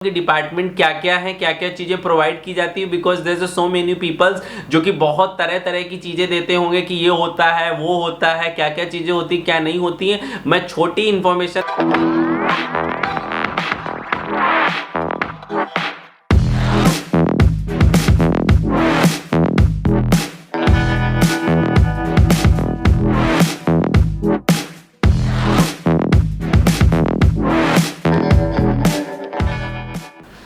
कि डिपार्टमेंट क्या क्या है, क्या क्या चीजें प्रोवाइड की जाती है, because there so many peoples जो कि बहुत तरह तरह की चीजें देते होंगे कि ये होता है वो होता है, क्या क्या चीजें होती क्या नहीं होती है। मैं छोटी information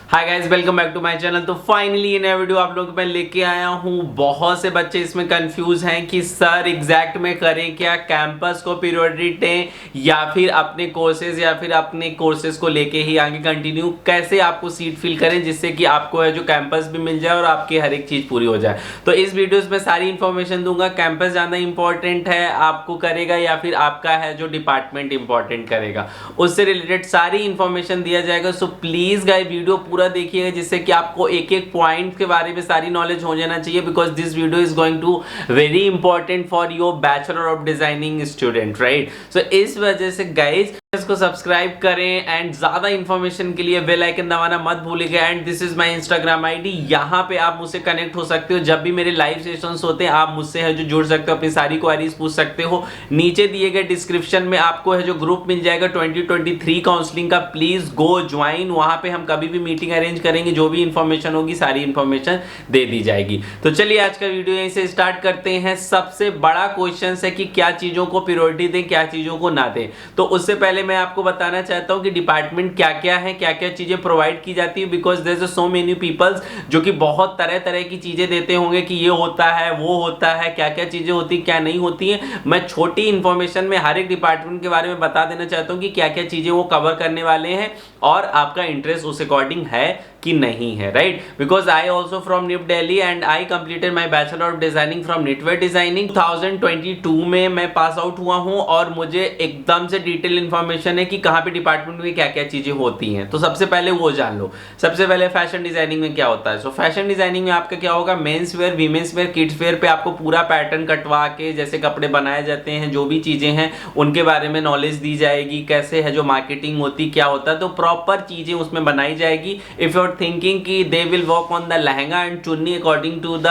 hi guys, welcome back to my channel. तो फाइनली ये नया वीडियो आप लोगों को मैं लेके आया हूँ। बहुत से बच्चे इसमें कंफ्यूज हैं कि सर एग्जैक्ट में करें क्या, कैंपस को प्रायोरिटी दें या फिर अपने कोर्सेज को लेके ही आगे कंटिन्यू, कैसे आपको सीट फिल करें जिससे कि आपको है जो कैंपस भी मिल जाए और आपकी हर एक चीज पूरी हो जाए। तो इस वीडियो में सारी इंफॉर्मेशन दूंगा। कैंपस जाना इंपॉर्टेंट है आपको करेगा या फिर आपका है जो डिपार्टमेंट इंपॉर्टेंट करेगा, उससे रिलेटेड सारी इंफॉर्मेशन दिया जाएगा। सो प्लीज गाइस वीडियो पूरा देखिएगा जिससे कि आपको एक एक पॉइंट के बारे में सारी नॉलेज हो जाना चाहिए, because this video is going to very important for your bachelor of designing student, right. So इस वजह से गाइज इसको सब्सक्राइब करें एंड ज्यादा इंफॉर्मेशन के लिए बेल आइकन दबाना मत भूलिएगा। And this is my Instagram ID, यहाँ पे आप मुझसे कनेक्ट हो सकते हो। जब भी मेरे लाइव सेशंस होते हैं आप मुझसे है जो जुड़ सकते हो, अपनी सारी क्वेरीज पूछ सकते हो। नीचे दिए गए डिस्क्रिप्शन में आपको है जो ग्रुप मिल जाएगा 2023 काउंसलिंग का, प्लीज गो ज्वाइन। वहां पे हम कभी भी मीटिंग अरेंज करेंगे, जो भी इंफॉर्मेशन होगी सारी इंफॉर्मेशन दे दी जाएगी। तो चलिए आज का वीडियो यहीं से स्टार्ट करते हैं। सबसे बड़ा क्वेश्चन है कि क्या चीजों को प्रायोरिटी दें, क्या चीजों को ना दें। तो उससे पहले मैं आपको बताना चाहता हूं कि डिपार्टमेंट क्या क्या है, क्या क्या चीजें प्रोवाइड की जाती है, because there so many peoples जो कि बहुत तरह तरह की चीजें देते होंगे कि ये होता है वो होता है, क्या क्या चीजें होती क्या नहीं होती है। मैं छोटी इंफॉर्मेशन में हर एक डिपार्टमेंट के बारे में बता देना चाहता हूं कि क्या क्या चीजें वो कवर करने वाले हैं और आपका इंटरेस्ट उस अकॉर्डिंग है कि नहीं है, right. Because I also from nib Delhi and I completed my bachelor of designing from knitwear designing 2022 में मैं पास आउट हुआ हूं और मुझे एकदम से डिटेल इंफॉर्मेशन है कि कहां पे डिपार्टमेंट में क्या क्या चीजें होती हैं। तो सबसे पहले वो जान लो। सबसे पहले फैशन डिजाइनिंग में क्या होता है। सो फैशन डिजाइनिंग में आपका क्या होगा, men's wear, women's wear, kids wear पे आपको पूरा पैटर्न कटवा के जैसे कपड़े बनाए जाते हैं, जो भी चीजें हैं उनके बारे में नॉलेज दी जाएगी, कैसे है जो मार्केटिंग होती क्या होता है, तो प्रॉपर चीजें उसमें बनाई जाएगी। इफ यू आर थिंकिंग कि they will work on the lehenga and चुन्नी अकॉर्डिंग टू द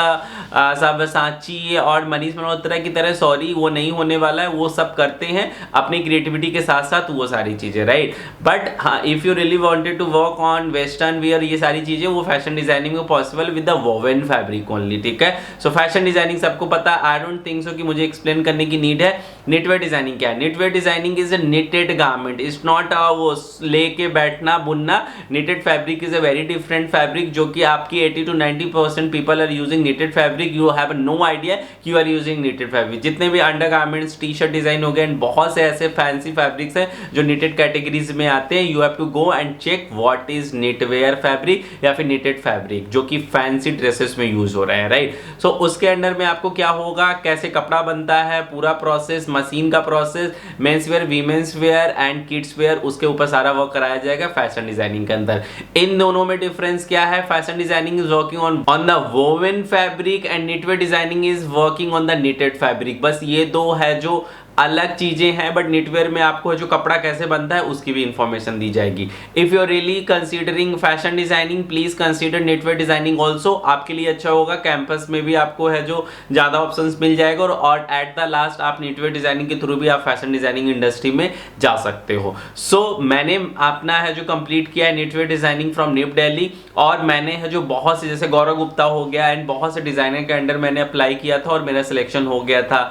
साची और मनीष मल्होत्रा की तरह, सॉरी वो नहीं होने वाला है। वो सब करते हैं अपनी क्रिएटिविटी के साथ साथ वो सारी चीजें, राइट। बट हाँ, if you really wanted to work on western wear, ये सारी चीजें वो फैशन डिजाइनिंग में possible with the woven fabric only, ठीक है। सो फैशन डिजाइनिंग सबको पता, आई डोंट थिंक सो कि मुझे एक्सप्लेन करने की नीड है। निटवेयर डिजाइनिंग क्या है? Knitwear designing is a knitted garment, it's not वो लेके बैठना बुनना। Knitted fabric is a very different fabric जो कि आपकी 80 to 90% people are using knitted fabric. You have no idea कि you are using knitted fabric. जितने भी अंडरगारमेंट्स, टी शर्ट डिजाइन हो गए एंड बहुत से ऐसे फैंसी फैब्रिक्स हैं जो निटेड कैटेगरीज में आते हैं। You have to go and check what is knitwear fabric या फिर निटेड फैब्रिक जो कि फैंसी ड्रेसेस में यूज हो रहे हैं, राइट। सो उसके अंडर में आपको क्या होगा, कैसे कपड़ा बनता है, पूरा प्रोसेस, मशीन का process, men's wear, women's wear and kids wear, उसके ऊपर सारा वर्क कराया जाएगा फैशन डिजाइनिंग के अंदर। इन दोनों में डिफरेंस क्या है? Fashion designing is working on the woven fabric and knitwear designing is working on the knitted fabric. बस ये दो है जो अलग चीजें हैं, बट निटवेयर में आपको जो कपड़ा कैसे बनता है उसकी भी इंफॉर्मेशन दी जाएगी। If you are really considering fashion designing, please consider knitwear designing also. आपके लिए अच्छा होगा, कैंपस में भी आपको है जो ज्यादा ऑप्शंस मिल जाएगा और एट द लास्ट आप निटवेयर डिजाइनिंग के थ्रू भी आप फैशन डिजाइनिंग इंडस्ट्री में जा सकते हो। सो मैंने अपना है जो कंप्लीट किया है निटवेयर डिजाइनिंग फ्रॉम निप दिल्ली, और मैंने है जो बहुत से जैसे गौरव गुप्ता हो गया एंड बहुत से डिजाइनर के अंडर मैंने अप्लाई किया था और मेरा सिलेक्शन हो गया था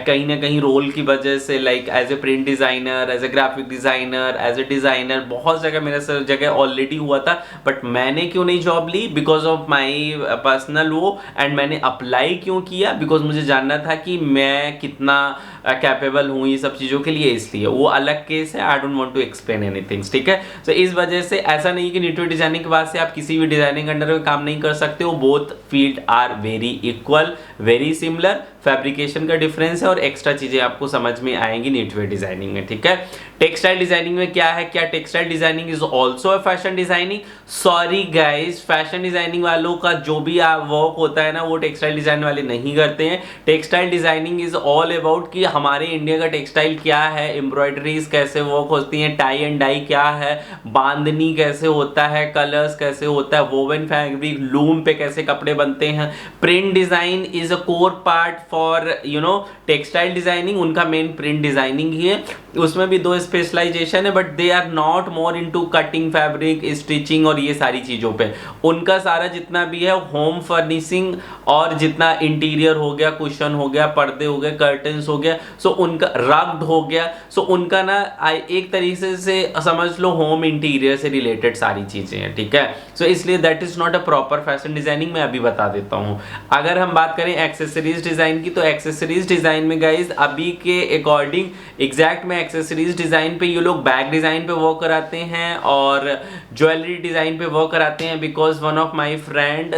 कहीं ना कहीं रोल की वजह से, like as a print designer, as a graphic designer, as a designer, बहुत जगह मेरा जगह ऑलरेडी हुआ था। बट मैंने क्यों नहीं जॉब ली? बिकॉज ऑफ माई पर्सनल वो। एंड मैंने अप्लाई क्यों किया? बिकॉज मुझे जानना था कि मैं कितना कैपेबल हूँ ये सब चीज़ों के लिए, इसलिए वो अलग केस है। I don't want to explain anything, ठीक है। सो इस वजह से ऐसा नहीं कि निटवेयर डिजाइनिंग के बाद से आप किसी भी डिजाइनिंग अंडर में काम नहीं कर सकते हो। Both field are very equal, very similar, fabrication का डिफरेंस है और एक्स्ट्रा चीज़ें आपको समझ में आएंगी नीटवेयर डिजाइनिंग में, ठीक है। टेक्सटाइल डिजाइनिंग में क्या है, क्या textile designing is also a fashion designing? Sorry guys, fashion designing वालों का जो भी वर्क होता है ना वो टेक्सटाइल डिजाइन वाले नहीं करते हैं। Textile designing is all about कि हमारे इंडिया का टेक्सटाइल क्या है, एम्ब्रॉयडरीज कैसे वर्क होती हैं, टाई एंड डाई क्या है, बांधनी कैसे होता है, कलर्स कैसे होता है, वोवन फैब्रिक, लूम पे कैसे कपड़े बनते हैं। Print design is a core part for textile designing. उनका मेन प्रिंट डिजाइनिंग ही है, उसमें भी 2 स्पेशलाइजेशन है, but they are not more into cutting fabric, stitching और ये सारी चीजों पे। उनका सारा जितना भी है होम फर्निशिंग और जितना इंटीरियर हो गया, कुशन हो गया, पर्दे हो गए, कर्टन्स हो गया, सो उनका रग्ड हो गया, सो उनका ना एक तरीके से समझ लो होम इंटीरियर से रिलेटेड सारी चीजें हैं, ठीक है। सो इसलिए that is not a proper fashion designing. मैं अभी बता देता हूँ। अगर हम बात करें एक्सेसरीज डिजाइन की, तो एक्सेसरीज डिजाइन में गाइज अभी के अकॉर्डिंग एग्जैक्ट में एक्सेसरीज डिजाइन पे ये लोग बैग डिजाइन पे वर्क कराते हैं और ज्वेलरी डिजाइन पे वर्क कराते हैं, because one of my friend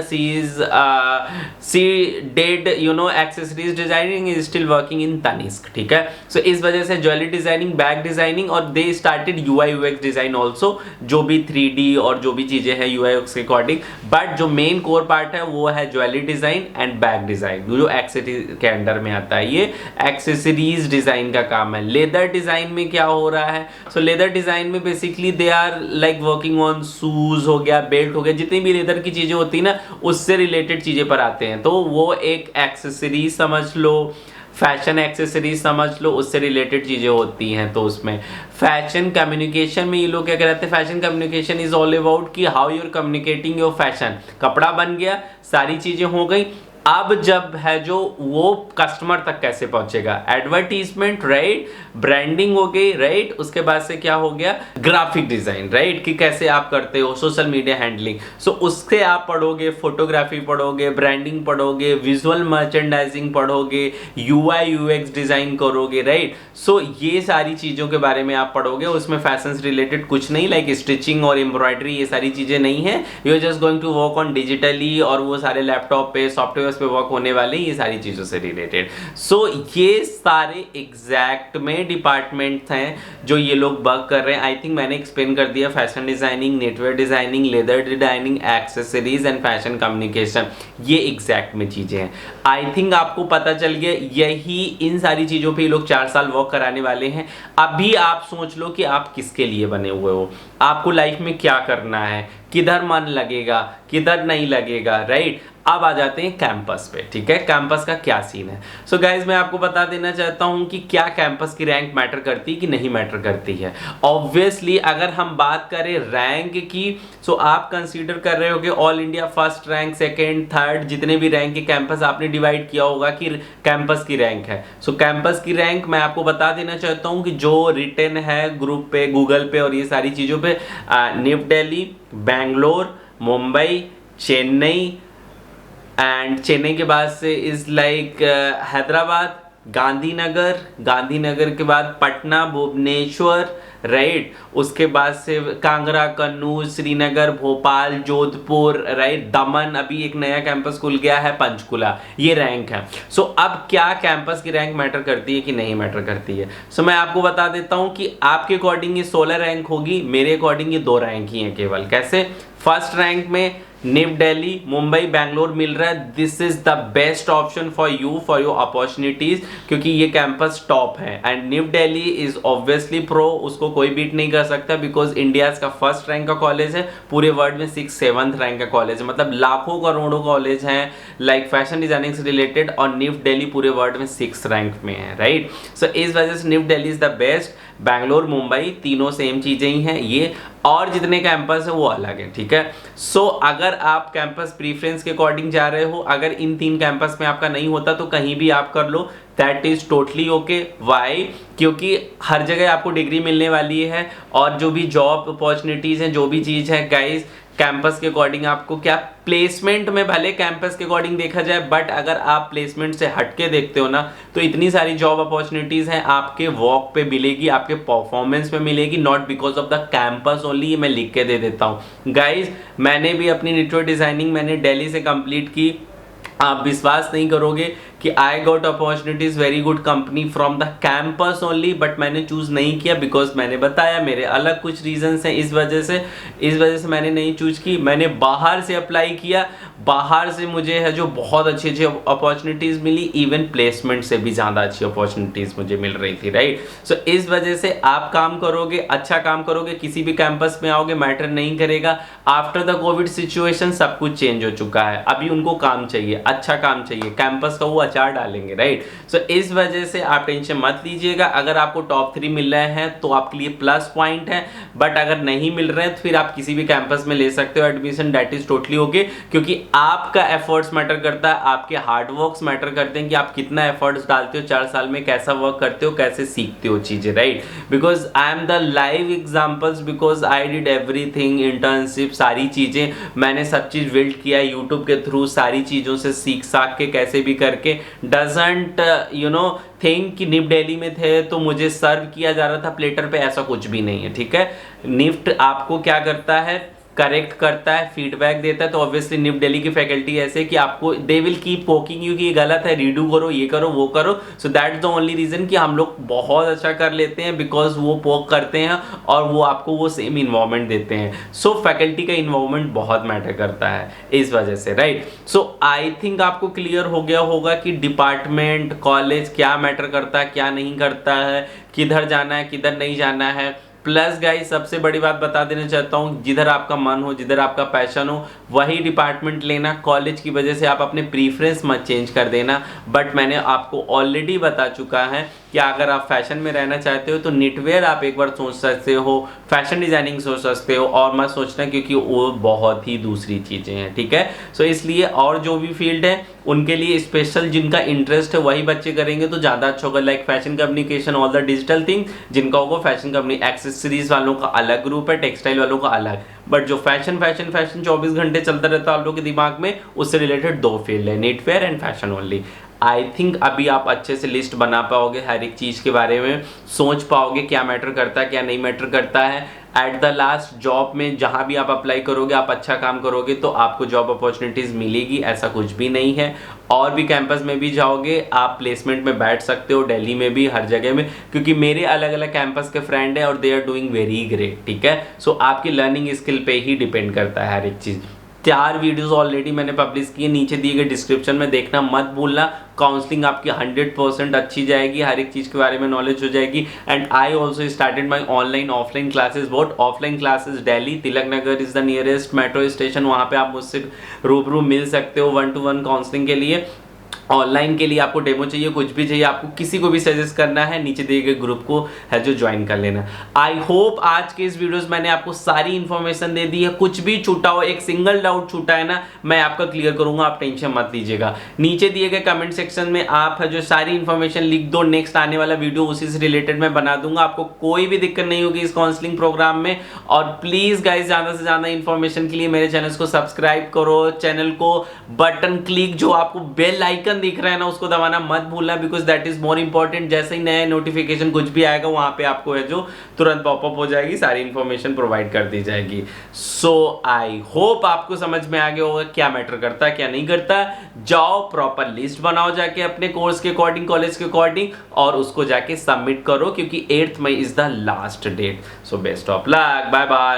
she did accessories designing, is still working in Tanishq, ठीक है। सो इस वजह से ज्वेलरी डिजाइनिंग, बैग डिजाइनिंग और they started UI UX design also, जो भी 3D और जो भी चीजें हैं यूआई यूएक्स के अकॉर्डिंग, बट जो मेन कोर पार्ट है वो है jewellery design and bag design, जो एक्सेसरीज के अंडर में आता है। ये एक्सेसरीज डिजाइन का काम है। लेदर डिजाइन में क्या हो रहा है, सो लेदर डिजाइन में basically they are like working on shoes हो गया, बेल्ट हो गया, जितनी भी लेदर की चीजें होती है ना उससे रिलेटेड चीजें पर आते हैं, तो वो एक एक्सेसरीज समझ लो, फैशन एक्सेसरीज समझ लो, उससे रिलेटेड चीजें होती हैं। तो उसमें फैशन कम्युनिकेशन में ये लोग क्या कहते हैं, fashion communication is all about कि how you are communicating your fashion. कपड़ा बन गया, सारी चीजें हो गई, अब जब है जो वो कस्टमर तक कैसे पहुंचेगा, एडवर्टीजमेंट, राइट, ब्रांडिंग हो गई, राइट, उसके बाद से क्या हो गया, ग्राफिक डिजाइन, राइट, कि कैसे आप करते हो, सोशल मीडिया हैंडलिंग, सो उससे आप पढ़ोगे, फोटोग्राफी पढ़ोगे, ब्रांडिंग पढ़ोगे, विजुअल मर्चेंडाइजिंग पढ़ोगे, यूआई यूएक्स डिजाइन करोगे, राइट। सो ये सारी चीजों के बारे में आप पढ़ोगे। उसमें फैशन से रिलेटेड कुछ नहीं, लाइक स्टिचिंग और एम्ब्रॉयडरी, ये सारी चीजें नहीं है। You are just going to work on digitally और वो सारे लैपटॉप पे, सॉफ्टवेयर पे वर्क होने वाले, ये सारी चीजों से रिलेटेड। सो ये सारे एग्जैक्ट में डिपार्टमेंट्स हैं जो ये लोग वर्क कर रहे हैं। आई थिंक मैंने एक्सप्लेन कर दिया, fashion designing, Netware designing, leather designing, accessories and fashion communication, ये एग्जैक्ट में चीजें हैं। आई थिंक आपको पता चल गया, यही इन सारी चीजों पे ये लोग 4 साल वर्क कराने वाले हैं। अभी आप सोच लो कि आप किसके लिए बने हुए हो, आपको लाइफ में क्या करना है, किधर मन लगेगा, किधर नहीं लगेगा, राइट। अब आ जाते हैं कैंपस पे, ठीक है, कैंपस का क्या सीन है। सो गाइज मैं आपको बता देना चाहता हूं कि क्या कैंपस की रैंक मैटर करती है कि नहीं मैटर करती है। ऑब्वियसली अगर हम बात करें रैंक की, सो आप कंसीडर कर रहे हो कि all India first rank, second, third, जितने भी रैंक के कैंपस आपने डिवाइड किया होगा कि कैंपस की रैंक है। सो कैंपस की रैंक मैं आपको बता देना चाहता हूँ कि जो रिटन है ग्रुप पे, गूगल पे और ये सारी चीज़ों पे, न्यू दिल्ली, बैंगलोर, मुंबई, चेन्नई, एंड चेन्नई के बाद से इज लाइक हैदराबाद, गांधीनगर, गांधीनगर के बाद पटना, भुवनेश्वर, राइट, उसके बाद से कांगड़ा, कन्नूर, श्रीनगर, भोपाल, जोधपुर, राइट, दमन, अभी एक नया कैंपस खुल गया है पंचकुला, ये रैंक है। सो अब क्या कैंपस की रैंक मैटर करती है कि नहीं मैटर करती है? सो मैं आपको बता देता हूं कि आपके अकॉर्डिंग ये 16 रैंक होगी, मेरे अकॉर्डिंग ये 2 रैंक ही हैं केवल। कैसे? फर्स्ट रैंक में न्यू दिल्ली, मुंबई, बैंगलोर मिल रहा है। This is the best option for you, for your opportunities, क्योंकि ये कैंपस टॉप है and new Delhi is obviously pro, उसको कोई बीट नहीं कर सकता, बिकॉज इंडिया का फर्स्ट रैंक का कॉलेज है, पूरे वर्ल्ड में 6th-7th रैंक का कॉलेज है, मतलब लाखों करोड़ों कॉलेज हैं लाइक फैशन डिजाइनिंग से रिलेटेड, और न्यू दिल्ली पूरे वर्ल्ड में 6th रैंक में है, राइट। सो इस वजह से new Delhi is the best. Bangalore, Mumbai, तीनों सेम चीजें ही हैं ये, और जितने कैंपस है वो अलग है, ठीक है। सो अगर आप कैंपस प्रीफरेंस के अकॉर्डिंग जा रहे हो, अगर इन 3 कैंपस में आपका नहीं होता तो कहीं भी आप कर लो, that is totally okay. Why? क्योंकि हर जगह आपको डिग्री मिलने वाली है, और जो भी जॉब अपॉर्चुनिटीज हैं, जो भी चीज है गाइस, कैंपस के अकॉर्डिंग आपको क्या प्लेसमेंट में, भले कैंपस के अकॉर्डिंग देखा जाए, बट अगर आप प्लेसमेंट से हटके देखते हो ना, तो इतनी सारी जॉब अपॉर्चुनिटीज हैं आपके वर्क पे मिलेगी, आपके परफॉर्मेंस पे मिलेगी, not because of the campus only. मैं लिख के दे देता हूँ गाइज, मैंने भी अपनी नेटवर्क डिजाइनिंग मैंने दिल्ली से कंप्लीट की, आप विश्वास नहीं करोगे कि I got opportunities very good company from the campus only, but मैंने चूज नहीं किया बिकॉज मैंने बताया मेरे अलग कुछ रीजंस हैं, इस वजह से मैंने नहीं चूज की। मैंने बाहर से अप्लाई किया, बाहर से मुझे है जो बहुत अच्छी अच्छी अपॉर्चुनिटीज़ मिली, इवन प्लेसमेंट से भी ज़्यादा अच्छी अपॉर्चुनिटीज़ मुझे मिल रही थी, राइट। सो इस वजह से आप काम करोगे, अच्छा काम करोगे, किसी भी कैंपस में आओगे मैटर नहीं करेगा। आफ्टर द कोविड सिचुएशन सब कुछ चेंज हो चुका है, अभी उनको काम चाहिए, अच्छा काम चाहिए, कैंपस का वो अचार डालेंगे, राइट। सो इस वजह से आप टेंशन मत लीजिएगा। अगर आपको टॉप 3 मिल रहे हैं तो आपके लिए प्लस पॉइंट है, बट अगर नहीं मिल रहे हैं तो फिर आप किसी भी कैंपस में ले सकते हो admission, that is totally okay. क्योंकि आपका एफर्ट्स मैटर करता है, आपके हार्ड वर्क्स मैटर करते हैं कि आप कितना एफर्ट्स डालते हो 4 साल में, कैसा वर्क करते हो, कैसे सीखते हो चीजें, right. Because I am the live examples, because I did everything, internship, सारी चीजें मैंने सब चीज बिल्ड किया यूट्यूब के थ्रू, सारी चीजों से सीख साख के कैसे भी करके। डजंट थिंक कि निफ्ट दिल्ली में थे तो मुझे सर्व किया जा रहा था प्लेटर पे, ऐसा कुछ भी नहीं है, ठीक है। निफ्ट आपको क्या करता है, करेक्ट करता है, फीडबैक देता है। तो ऑब्वियसली निफ्ट दिल्ली की फैकल्टी ऐसे कि आपको they will keep poking you कि ये गलत है, रीडू करो, ये करो, वो करो। So that is the only reason कि हम लोग बहुत अच्छा कर लेते हैं, बिकॉज वो पोक करते हैं और वो आपको वो सेम इन्वॉल्वमेंट देते हैं। सो फैकल्टी का इन्वॉल्वमेंट बहुत मैटर करता है इस वजह से, राइट। सो आई थिंक आपको क्लियर हो गया होगा कि डिपार्टमेंट, कॉलेज क्या मैटर करता है, क्या नहीं करता है, किधर जाना है, किधर नहीं जाना है। प्लस गाइस सबसे बड़ी बात बता देना चाहता हूँ, जिधर आपका मन हो, जिधर आपका पैशन हो, वही डिपार्टमेंट लेना। कॉलेज की वजह से आप अपने प्रीफरेंस मत चेंज कर देना। बट मैंने आपको ऑलरेडी बता चुका है कि अगर आप फैशन में रहना चाहते हो तो निटवेयर आप एक बार सोच सकते हो, फैशन डिजाइनिंग सोच सकते हो, और मत सोचना क्योंकि वो बहुत ही दूसरी चीज़ें हैं, ठीक है। सो इसलिए और जो भी फील्ड है उनके लिए स्पेशल जिनका इंटरेस्ट है वही बच्चे करेंगे तो ज़्यादा अच्छा होगा। Like fashion communication, all the digital thing, जिनका होगा फैशन कंपनी, एक्सेसरीज वालों का अलग ग्रुप है, टेक्सटाइल वालों का अलग। बट जो फैशन 24 घंटे चलता रहता है आप लोगों के दिमाग में, उससे रिलेटेड 2 फील्ड है, knitwear and fashion only. I think अभी आप अच्छे से लिस्ट बना पाओगे, हर एक चीज़ के बारे में सोच पाओगे, क्या मैटर करता है, क्या नहीं मैटर करता है। एट द लास्ट जॉब में जहाँ भी आप अप्लाई करोगे, आप अच्छा काम करोगे तो आपको जॉब अपॉर्चुनिटीज़ मिलेगी, ऐसा कुछ भी नहीं है। और भी कैंपस में भी जाओगे, आप प्लेसमेंट में बैठ सकते हो, दिल्ली में भी, हर जगह में, क्योंकि मेरे अलग अलग कैंपस के फ्रेंड है और they are doing very great, ठीक है। सो आपकी लर्निंग स्किल पे ही डिपेंड करता है हर एक चीज़। 4 वीडियोस ऑलरेडी मैंने पब्लिश किए, नीचे दिए गए डिस्क्रिप्शन में देखना मत भूलना। काउंसलिंग आपकी 100% अच्छी जाएगी, हर एक चीज़ के बारे में नॉलेज हो जाएगी। And I also started my online offline classes, both offline classes Delhi, Tilak Nagar is the nearest metro station, वहाँ पे आप मुझसे रूबरू मिल सकते हो 1-to-1 काउंसलिंग के लिए। ऑनलाइन के लिए आपको डेमो चाहिए, कुछ भी चाहिए, आपको किसी को भी सजेस्ट करना है, नीचे दिए गए ग्रुप को है जो ज्वाइन कर लेना। आई होप आज के इस वीडियोस मैंने आपको सारी इन्फॉर्मेशन दे दी है। कुछ भी छूटा हो, एक सिंगल डाउट छूटा है ना, मैं आपका क्लियर करूंगा, आप टेंशन मत लीजिएगा। नीचे दिए गए कमेंट सेक्शन में आप है जो सारी इन्फॉर्मेशन लिख दो, नेक्स्ट आने वाला वीडियो उसी से रिलेटेड मैं बना दूंगा, आपको कोई भी दिक्कत नहीं होगी इस काउंसलिंग प्रोग्राम में। और प्लीज गाइज ज़्यादा से ज़्यादा इन्फॉर्मेशन के लिए मेरे चैनल को सब्सक्राइब करो, चैनल को बटन क्लिक, जो आपको बेल आइकन दिख रहा है ना उसको दबाना मत भूलना, because that is more important. जैसे ही नया नोटिफिकेशन कुछ भी आएगा वहां पे आपको है जो तुरंत पॉपअप हो जाएगी, सारी इंफॉर्मेशन प्रोवाइड कर दी जाएगी। सो आई होप आपको समझ में आ गया होगा क्या मैटर करता है, क्या नहीं करता। जाओ प्रॉपर लिस्ट बनाओ जाके अपने कोर्स के अकॉर्डिंग, कॉलेज के अकॉर्डिंग, और उसको जाके सबमिट करो, क्योंकि 8th May is the last date. So best of luck, bye bye.